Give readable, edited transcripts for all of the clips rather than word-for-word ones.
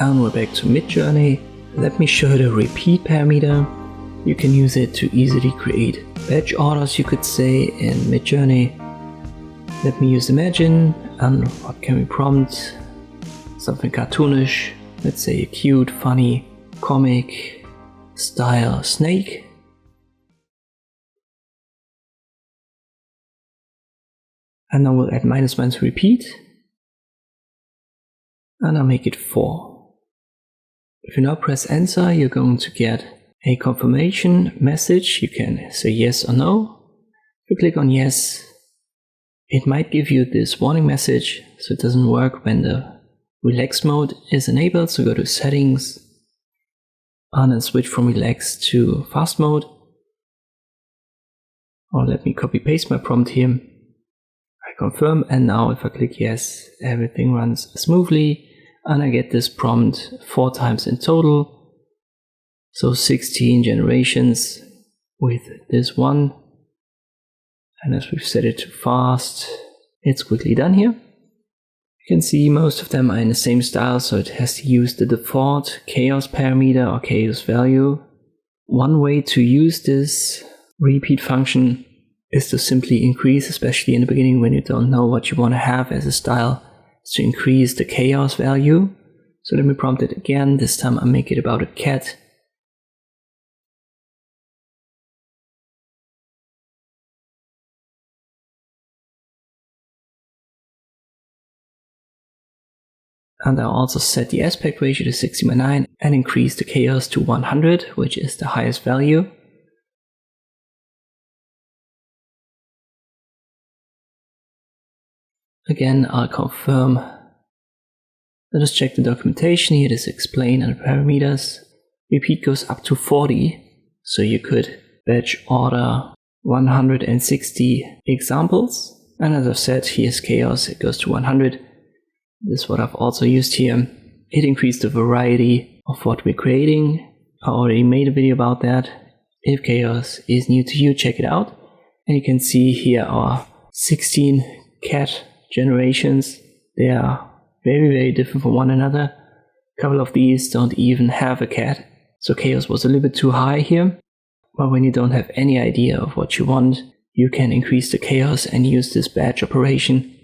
And we're back to Midjourney. Let me show you the repeat parameter. You can use it to easily create batch orders, you could say, in Midjourney. Let me use Imagine, and what can we prompt? Something cartoonish. Let's say a cute, funny, comic style snake. And now we'll add -minus repeat. And I'll make it 4. If you now press enter, you're going to get a confirmation message. You can say yes or no. If you click on yes, it might give you this warning message, so it doesn't work when the relax mode is enabled. So go to settings and then switch from relax to fast mode. Or let me copy paste my prompt here. I confirm, and now if I click yes, everything runs smoothly and I get this prompt 4 times in total. So 16 generations with this one. And as we've set it to fast, it's quickly done here. You can see most of them are in the same style, so it has to use the default chaos parameter or chaos value. One way to use this repeat function is to simply increase, especially in the beginning when you don't know what you want to have as a style, is to increase the chaos value. So let me prompt it again. This time I'll make it about a cat. And I'll also set the aspect ratio to 60:9 and increase the chaos to 100, which is the highest value. Again, I'll confirm. Let us check the documentation. Here it is explained and parameters. Repeat goes up to 40, so you could batch order 160 examples. And as I've said, here's chaos, it goes to 100. This is what I've also used here. It increased the variety of what we're creating. I already made a video about that. If chaos is new to you, check it out. And you can see here our 16 cat generations. They are very different from one another. A couple of these don't even have a cat. So chaos was a little bit too high here. But when you don't have any idea of what you want, you can increase the chaos and use this batch operation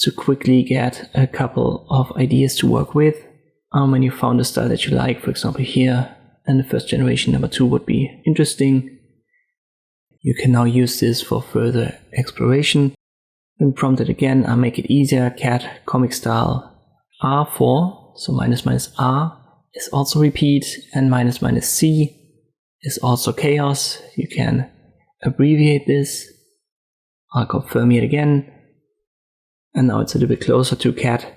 to quickly get a couple of ideas to work with. When you found a style that you like, for example here, and the first generation number 2 would be interesting, you can now use this for further exploration. Let me prompt it again. I'll make it easier. Cat comic style R4, so -R is also repeat, and -C is also chaos. You can abbreviate this. I'll confirm it again. And now it's a little bit closer to cat.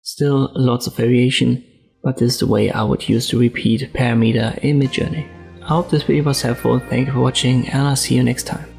Still lots of variation, but this is the way I would use the repeat parameter in Midjourney. I hope this video was helpful. Thank you for watching, and I'll see you next time.